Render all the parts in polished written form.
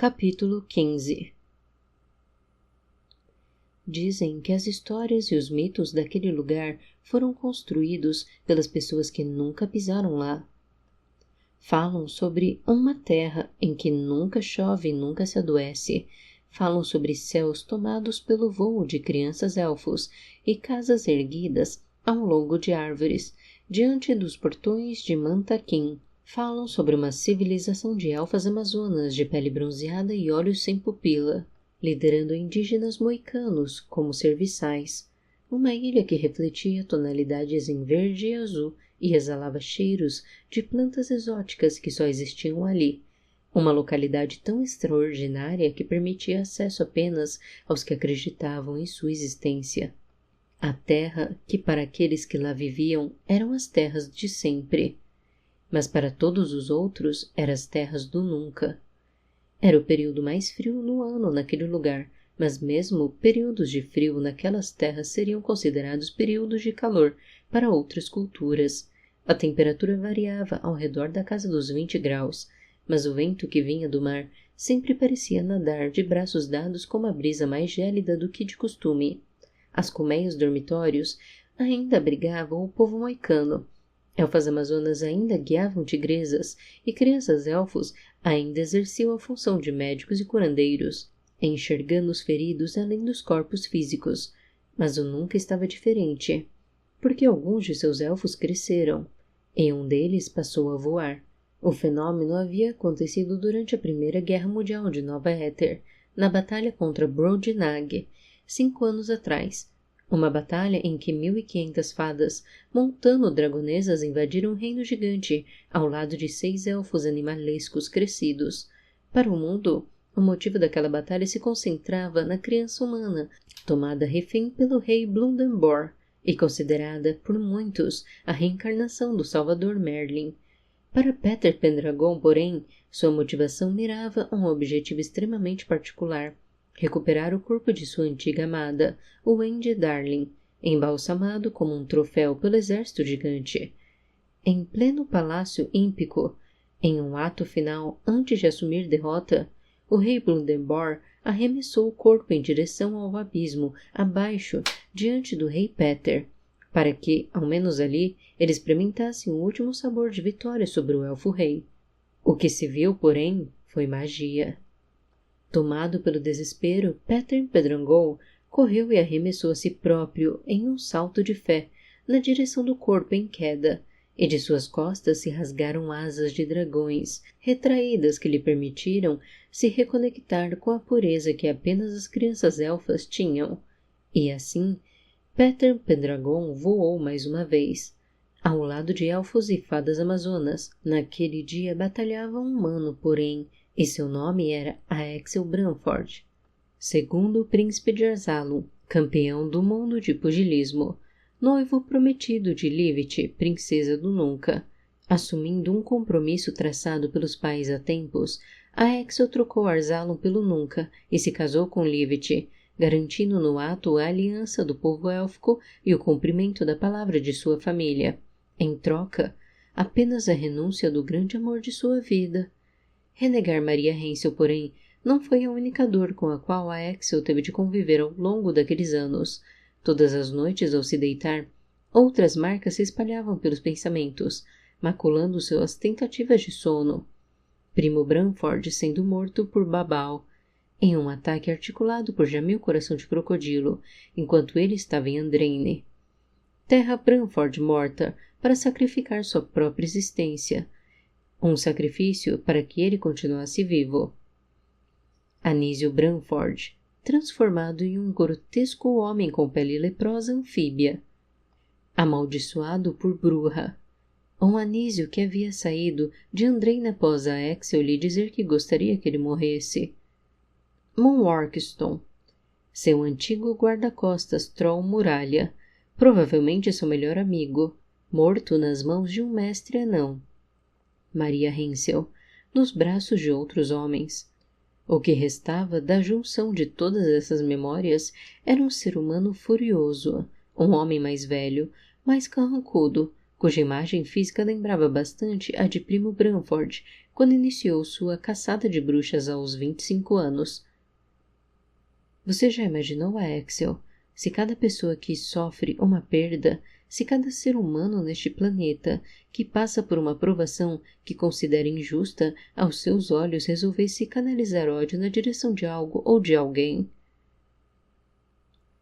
Capítulo 15. Dizem que as histórias e os mitos daquele lugar foram construídos pelas pessoas que nunca pisaram lá. Falam sobre uma terra em que nunca chove e nunca se adoece. Falam sobre céus tomados pelo vôo de crianças elfos e casas erguidas ao longo de árvores, diante dos portões de Mantaquim. Falam sobre uma civilização de elfas amazonas de pele bronzeada e olhos sem pupila, liderando indígenas moicanos como serviçais. Uma ilha que refletia tonalidades em verde e azul e exalava cheiros de plantas exóticas que só existiam ali. Uma localidade tão extraordinária que permitia acesso apenas aos que acreditavam em sua existência. A terra que para aqueles que lá viviam eram as terras de sempre. Mas para todos os outros eram as terras do nunca. Era o período mais frio no ano naquele lugar, mas mesmo períodos de frio naquelas terras seriam considerados períodos de calor para outras culturas. A temperatura variava ao redor da casa dos 20 graus, mas o vento que vinha do mar sempre parecia nadar de braços dados com uma brisa mais gélida do que de costume. As colmeias dormitórios ainda abrigavam o povo moicano. Elfas amazonas ainda guiavam tigresas e crianças elfos ainda exerciam a função de médicos e curandeiros, enxergando os feridos além dos corpos físicos. Mas o nunca estava diferente, porque alguns de seus elfos cresceram, e um deles passou a voar. O fenômeno havia acontecido durante a Primeira Guerra Mundial de Nova Éter, na batalha contra Brodnag, 5 anos atrás. Uma batalha em que 1.500 fadas, montando dragonesas, invadiram um reino gigante, ao lado de 6 elfos animalescos crescidos. Para o mundo, o motivo daquela batalha se concentrava na criança humana, tomada refém pelo rei Blundenbor, e considerada por muitos a reencarnação do Salvador Merlin. Para Peter Pendragon, porém, sua motivação mirava um objetivo extremamente particular: recuperar o corpo de sua antiga amada, o Wendy Darling, embalsamado como um troféu pelo exército gigante. Em pleno palácio ímpico, em um ato final antes de assumir derrota, o rei Blundenbor arremessou o corpo em direção ao abismo abaixo diante do rei Peter, para que, ao menos ali, ele experimentasse um último sabor de vitória sobre o elfo-rei. O que se viu, porém, foi magia. Tomado pelo desespero, Peter Pendragon correu e arremessou a si próprio em um salto de fé na direção do corpo em queda, e de suas costas se rasgaram asas de dragões, retraídas que lhe permitiram se reconectar com a pureza que apenas as crianças elfas tinham. E assim, Peter Pendragon voou mais uma vez. Ao lado de elfos e fadas amazonas, naquele dia batalhava um humano, porém, e seu nome era Axel Branford, segundo príncipe de Arzalum, campeão do mundo de pugilismo, noivo prometido de Livit, princesa do Nunca. Assumindo um compromisso traçado pelos pais há tempos, Axel trocou Arzalum pelo Nunca e se casou com Livit, garantindo no ato a aliança do povo élfico e o cumprimento da palavra de sua família. Em troca, apenas a renúncia do grande amor de sua vida. Renegar Maria Hensel, porém, não foi a única dor com a qual Axel teve de conviver ao longo daqueles anos. Todas as noites, ao se deitar, outras marcas se espalhavam pelos pensamentos, maculando suas tentativas de sono. Primo Branford sendo morto por Babal, em um ataque articulado por Jamil Coração de Crocodilo, enquanto ele estava em Andraine. Terra Branford morta para sacrificar sua própria existência. Um sacrifício para que ele continuasse vivo. Anísio Branford, transformado em um grotesco homem com pele leprosa anfíbia. Amaldiçoado por Bruja. Um Anísio que havia saído de Andraine após a Axel lhe dizer que gostaria que ele morresse. Mon Workstone, seu antigo guarda-costas Troll Muralha, provavelmente seu melhor amigo, morto nas mãos de um mestre anão. Maria Hensel, nos braços de outros homens. O que restava da junção de todas essas memórias era um ser humano furioso, um homem mais velho, mais carrancudo, cuja imagem física lembrava bastante a de Primo Branford, quando iniciou sua caçada de bruxas aos 25 anos. Você já imaginou, Axel, se cada pessoa que sofre uma perda, se cada ser humano neste planeta que passa por uma provação que considera injusta aos seus olhos resolvesse canalizar ódio na direção de algo ou de alguém?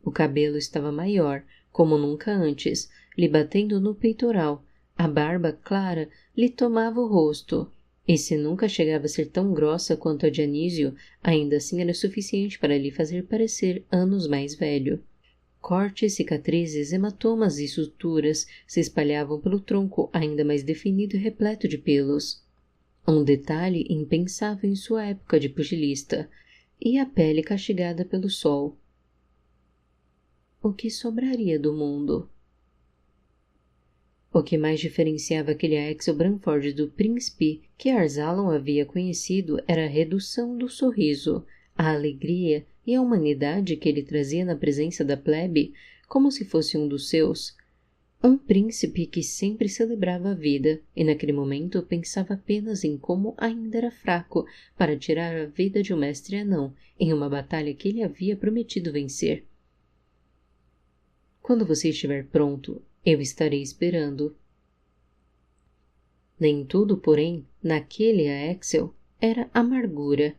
O cabelo estava maior, como nunca antes, lhe batendo no peitoral. A barba clara lhe tomava o rosto. E se nunca chegava a ser tão grossa quanto a de Anísio, ainda assim era suficiente para lhe fazer parecer anos mais velho. Cortes, cicatrizes, hematomas e suturas se espalhavam pelo tronco ainda mais definido e repleto de pelos. Um detalhe impensável em sua época de pugilista, e a pele castigada pelo sol. O que sobraria do mundo? O que mais diferenciava aquele Axel Branford do príncipe que Arzalon havia conhecido era a redução do sorriso, a alegria e a humanidade que ele trazia na presença da plebe, como se fosse um dos seus. Um príncipe que sempre celebrava a vida e naquele momento pensava apenas em como ainda era fraco para tirar a vida de um mestre anão em uma batalha que ele havia prometido vencer. Quando você estiver pronto, eu estarei esperando. Nem tudo, porém, naquele Axel era amargura.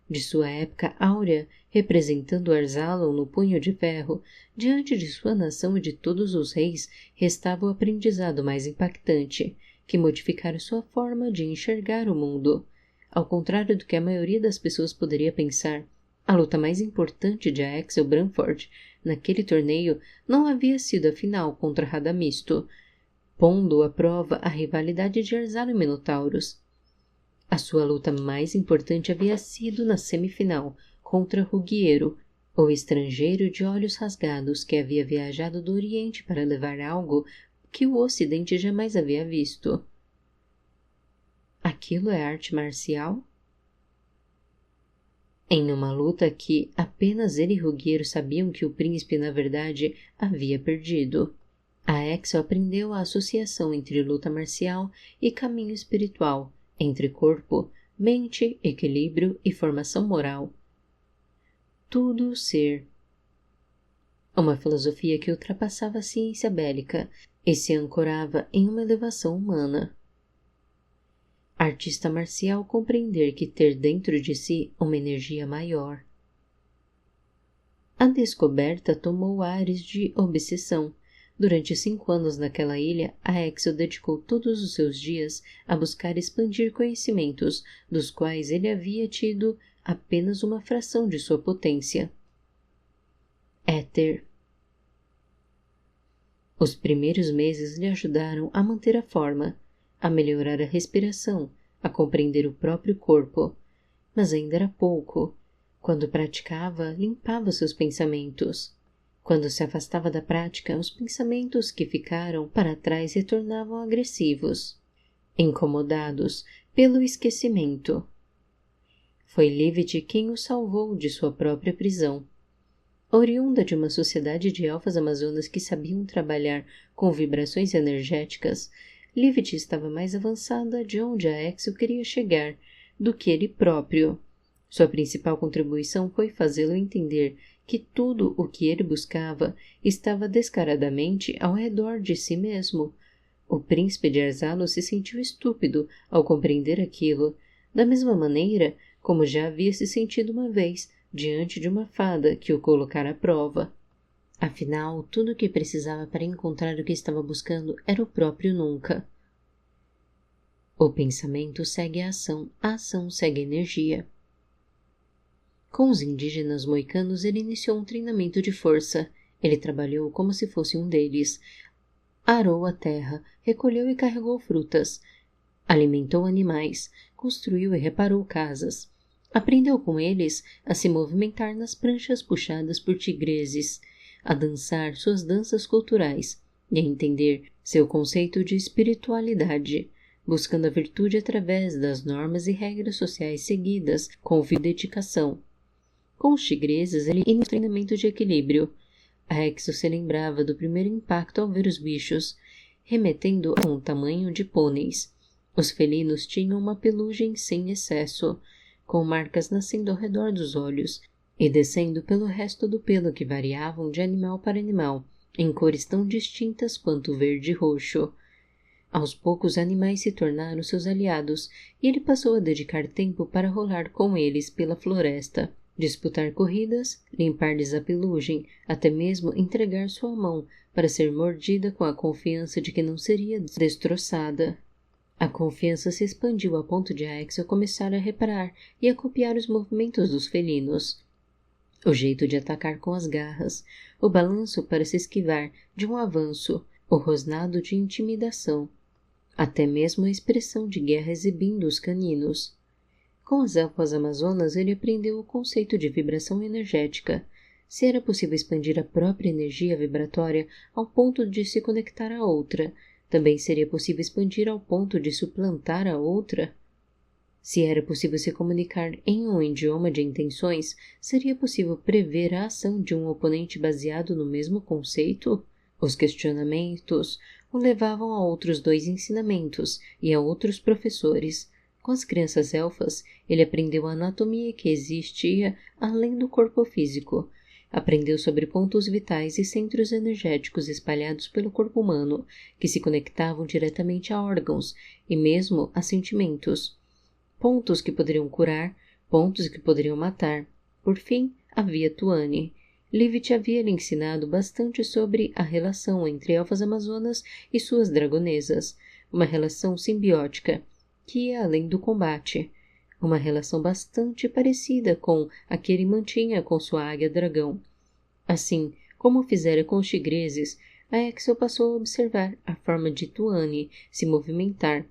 De sua época áurea, representando Arzalon no punho de ferro, diante de sua nação e de todos os reis, restava o aprendizado mais impactante, que modificara sua forma de enxergar o mundo. Ao contrário do que a maioria das pessoas poderia pensar, a luta mais importante de Axel Branford naquele torneio não havia sido a final contra Radamisto, pondo à prova a rivalidade de Arzalon e Minotauros. A sua luta mais importante havia sido na semifinal contra Ruggiero, o estrangeiro de olhos rasgados que havia viajado do Oriente para levar algo que o Ocidente jamais havia visto. Aquilo é arte marcial? Em uma luta que apenas ele e Ruggiero sabiam que o príncipe, na verdade, havia perdido. A Axel aprendeu a associação entre luta marcial e caminho espiritual, entre corpo, mente, equilíbrio e formação moral. Tudo ser. Uma filosofia que ultrapassava a ciência bélica e se ancorava em uma elevação humana. Artista marcial compreender que ter dentro de si uma energia maior. A descoberta tomou ares de obsessão. Durante 5 anos naquela ilha, a Axel dedicou todos os seus dias a buscar expandir conhecimentos, dos quais ele havia tido apenas uma fração de sua potência. Éter. Os primeiros meses lhe ajudaram a manter a forma, a melhorar a respiração, a compreender o próprio corpo, mas ainda era pouco. Quando praticava, limpava seus pensamentos. Quando se afastava da prática, os pensamentos que ficaram para trás retornavam agressivos, incomodados pelo esquecimento. Foi Livit quem o salvou de sua própria prisão. Oriunda de uma sociedade de elfas amazonas que sabiam trabalhar com vibrações energéticas, Livit estava mais avançada de onde a Axel queria chegar do que ele próprio. Sua principal contribuição foi fazê-lo entender que tudo o que ele buscava estava descaradamente ao redor de si mesmo. O príncipe de Arzalon se sentiu estúpido ao compreender aquilo, da mesma maneira como já havia se sentido uma vez diante de uma fada que o colocara à prova. Afinal, tudo o que precisava para encontrar o que estava buscando era o próprio nunca. O pensamento segue a ação segue a energia. Com os indígenas moicanos, ele iniciou um treinamento de força. Ele trabalhou como se fosse um deles. Arou a terra, recolheu e carregou frutas. Alimentou animais, construiu e reparou casas. Aprendeu com eles a se movimentar nas pranchas puxadas por tigreses, a dançar suas danças culturais e a entender seu conceito de espiritualidade, buscando a virtude através das normas e regras sociais seguidas com dedicação. Com os tigreses, ele iniciou um treinamento de equilíbrio. A Axel se lembrava do primeiro impacto ao ver os bichos, remetendo a um tamanho de pôneis. Os felinos tinham uma pelugem sem excesso, com marcas nascendo ao redor dos olhos e descendo pelo resto do pelo que variavam de animal para animal, em cores tão distintas quanto verde e roxo. Aos poucos, os animais se tornaram seus aliados e ele passou a dedicar tempo para rolar com eles pela floresta, disputar corridas, limpar-lhes a pelugem, até mesmo entregar sua mão para ser mordida com a confiança de que não seria destroçada. A confiança se expandiu a ponto de Axel começar a reparar e a copiar os movimentos dos felinos. O jeito de atacar com as garras, o balanço para se esquivar de um avanço, o rosnado de intimidação, até mesmo a expressão de guerra exibindo os caninos. Com as elfas amazonas ele aprendeu o conceito de vibração energética. Se era possível expandir a própria energia vibratória ao ponto de se conectar a outra, também seria possível expandir ao ponto de suplantar a outra? Se era possível se comunicar em um idioma de intenções, seria possível prever a ação de um oponente baseado no mesmo conceito? Os questionamentos o levavam a outros 2 ensinamentos e a outros professores. Com as crianças elfas, ele aprendeu a anatomia que existia além do corpo físico. Aprendeu sobre pontos vitais e centros energéticos espalhados pelo corpo humano, que se conectavam diretamente a órgãos e mesmo a sentimentos. Pontos que poderiam curar, pontos que poderiam matar. Por fim, havia Tuane. Livit havia lhe ensinado bastante sobre a relação entre elfas amazonas e suas dragonesas, uma relação simbiótica, que ia além do combate. Uma relação bastante parecida com a que ele mantinha com sua águia-dragão. Assim como fizera com os tigreses, Axel passou a observar a forma de Tuane se movimentar,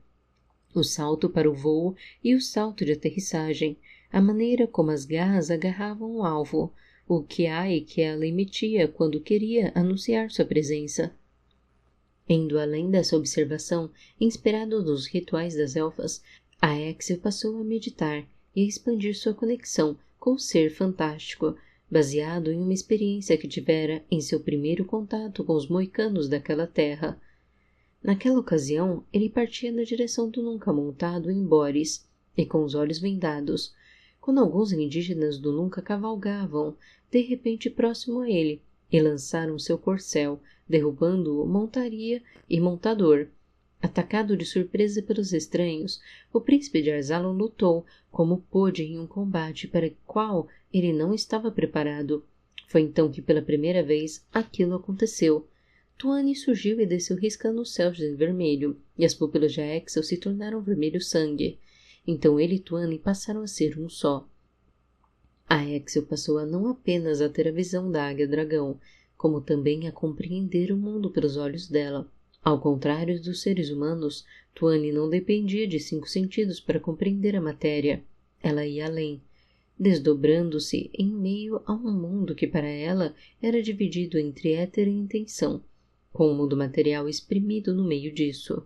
o salto para o voo e o salto de aterrissagem, a maneira como as garras agarravam o alvo, o kiai que ela emitia quando queria anunciar sua presença. Indo além dessa observação, inspirado dos rituais das elfas, Axel passou a meditar e a expandir sua conexão com o ser fantástico, baseado em uma experiência que tivera em seu primeiro contato com os moicanos daquela terra. Naquela ocasião, ele partia na direção do Nunca montado em Boris, e com os olhos vendados, quando alguns indígenas do Nunca cavalgavam, de repente próximo a ele, e lançaram seu corcel, derrubando-o montaria e montador. Atacado de surpresa pelos estranhos, o príncipe de Arzalon lutou como pôde em um combate para o qual ele não estava preparado. Foi então que pela primeira vez aquilo aconteceu. Tuane surgiu e desceu riscando os céus de vermelho, e as pupilas de Axel se tornaram vermelho sangue. Então ele e Tuane passaram a ser um só. Axel passou a não apenas a ter a visão da águia-dragão, como também a compreender o mundo pelos olhos dela. Ao contrário dos seres humanos, Tuane não dependia de 5 sentidos para compreender a matéria. Ela ia além, desdobrando-se em meio a um mundo que para ela era dividido entre éter e intenção, com o mundo material exprimido no meio disso.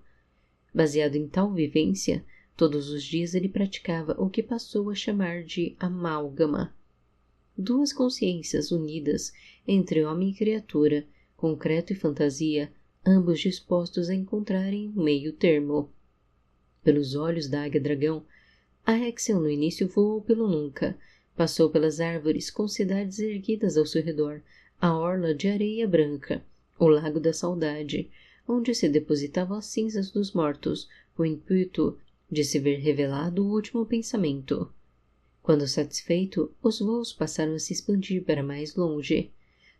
Baseado em tal vivência, todos os dias ele praticava o que passou a chamar de amálgama. 2 consciências unidas entre homem e criatura, concreto e fantasia, ambos dispostos a encontrarem um meio termo. Pelos olhos da águia-dragão, Axel no início voou pelo Nunca, passou pelas árvores com cidades erguidas ao seu redor, a orla de areia branca, o lago da saudade, onde se depositavam as cinzas dos mortos, o intuito de se ver revelado o último pensamento. Quando satisfeito, os voos passaram a se expandir para mais longe.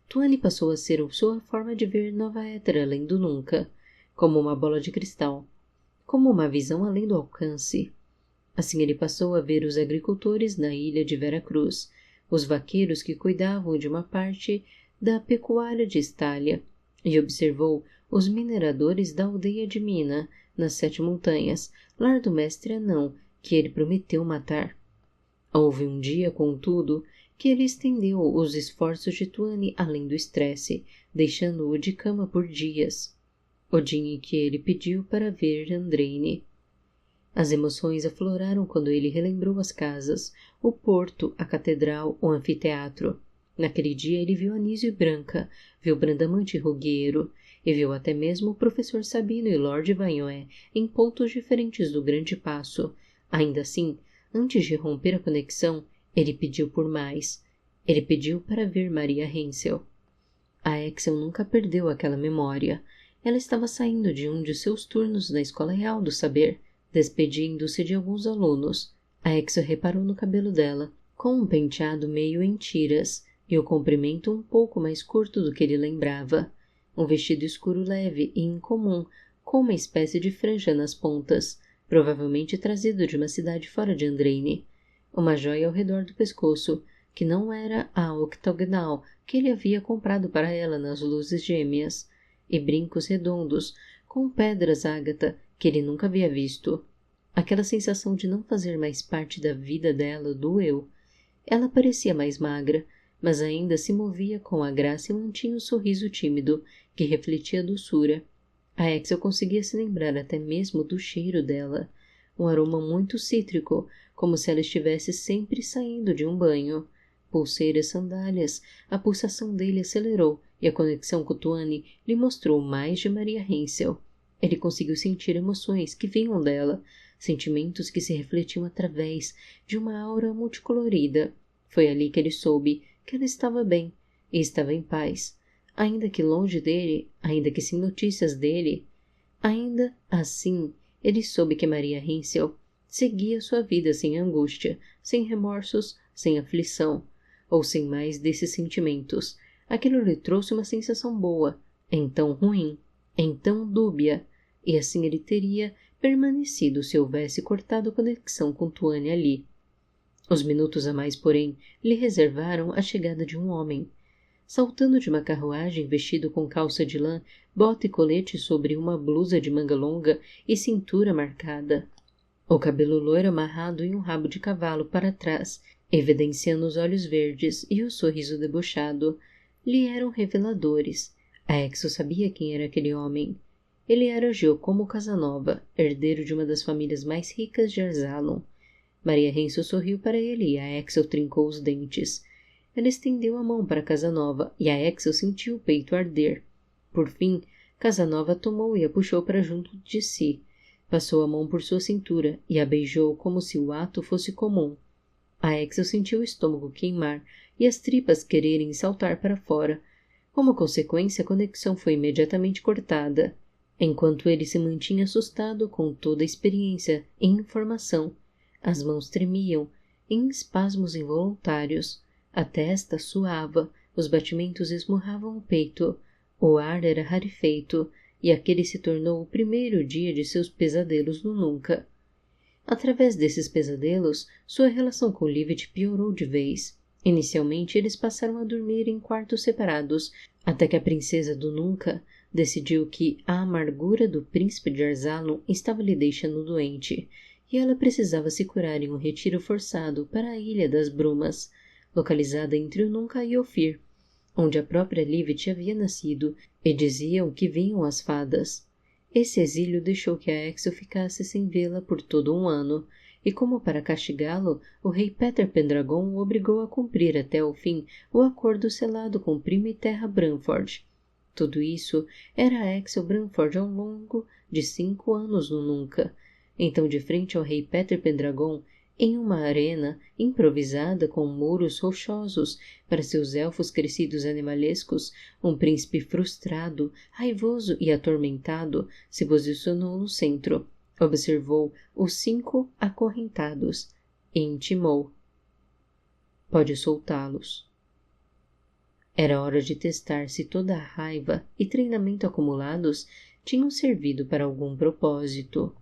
Tuane passou a ser sua forma de ver Nova Éter além do Nunca, como uma bola de cristal, como uma visão além do alcance. Assim ele passou a ver os agricultores na ilha de Veracruz, os vaqueiros que cuidavam de uma parte da pecuária de Estália, e observou os mineradores da aldeia de Mina, nas 7 montanhas, lar do mestre anão, que ele prometeu matar. Houve um dia, contudo, que ele estendeu os esforços de Tuane além do estresse, deixando-o de cama por dias. O dia em que ele pediu para ver Andraine. As emoções afloraram quando ele relembrou as casas, o porto, a catedral, o anfiteatro. Naquele dia ele viu Anísio e Branca, viu Brandamante e Rogueiro. e viu até mesmo o professor Sabino e Lord Vanoé em pontos diferentes do grande paço. Ainda assim, antes de romper a conexão, ele pediu por mais. Ele pediu para ver Maria Hensel. A Axel nunca perdeu aquela memória. Ela estava saindo de um de seus turnos na Escola Real do Saber, despedindo-se de alguns alunos. A Axel reparou no cabelo dela, com um penteado meio em tiras, e o comprimento um pouco mais curto do que ele lembrava. Um vestido escuro leve e incomum, com uma espécie de franja nas pontas, provavelmente trazido de uma cidade fora de Andraine. Uma joia ao redor do pescoço, que não era a octogonal que ele havia comprado para ela nas luzes gêmeas, e brincos redondos, com pedras ágata que ele nunca havia visto. Aquela sensação de não fazer mais parte da vida dela doeu. Ela parecia mais magra, mas ainda se movia com a graça e mantinha um sorriso tímido, que refletia a doçura. A Axel conseguia se lembrar até mesmo do cheiro dela, um aroma muito cítrico, como se ela estivesse sempre saindo de um banho. Pulseiras, sandálias, a pulsação dele acelerou e a conexão com Tuane lhe mostrou mais de Maria Hensel. Ele conseguiu sentir emoções que vinham dela, sentimentos que se refletiam através de uma aura multicolorida. Foi ali que ele soube que ela estava bem e estava em paz, ainda que longe dele, ainda que sem notícias dele. Ainda assim, ele soube que Maria Hensel seguia sua vida sem angústia, sem remorsos, sem aflição, ou sem mais desses sentimentos. Aquilo lhe trouxe uma sensação boa, então ruim, então dúbia, e assim ele teria permanecido se houvesse cortado a conexão com Tuane ali. Os minutos a mais, porém, lhe reservaram a chegada de um homem. Saltando de uma carruagem vestido com calça de lã, bota e colete sobre uma blusa de manga longa e cintura marcada. O cabelo loiro amarrado em um rabo de cavalo para trás, evidenciando os olhos verdes e o sorriso debochado, lhe eram reveladores. A Axel sabia quem era aquele homem. Ele era Giacomo Casanova, herdeiro de uma das famílias mais ricas de Arzalon. Maria Hensel sorriu para ele e a Axel trincou os dentes. Ela estendeu a mão para Casanova e a Axel sentiu o peito arder. Por fim, Casanova tomou e a puxou para junto de si. Passou a mão por sua cintura e a beijou como se o ato fosse comum. A Axel sentiu o estômago queimar e as tripas quererem saltar para fora. Como consequência, a conexão foi imediatamente cortada. Enquanto ele se mantinha assustado com toda a experiência e informação, as mãos tremiam, em espasmos involuntários. A testa suava, os batimentos esmurravam o peito, o ar era rarefeito, e aquele se tornou o primeiro dia de seus pesadelos no nunca. Através desses pesadelos, sua relação com Livet piorou de vez. Inicialmente, eles passaram a dormir em quartos separados, até que a princesa do nunca decidiu que a amargura do príncipe de Arzalon estava lhe deixando doente, e ela precisava se curar em um retiro forçado para a Ilha das Brumas, localizada entre o Nunca e Ophir, onde a própria Livet havia nascido, e diziam que vinham as fadas. Esse exílio deixou que a Axel ficasse sem vê-la por todo um ano, e como para castigá-lo, o rei Peter Pendragon o obrigou a cumprir até o fim o acordo selado com Prima e Terra Branford. Tudo isso era a Axel Branford ao longo de 5 anos no Nunca. Então, de frente ao rei Peter Pendragon, em uma arena improvisada com muros rochosos para seus elfos crescidos animalescos, um príncipe frustrado, raivoso e atormentado se posicionou no centro, observou os 5 acorrentados e intimou: "Pode soltá-los." Era hora de testar se toda a raiva e treinamento acumulados tinham servido para algum propósito.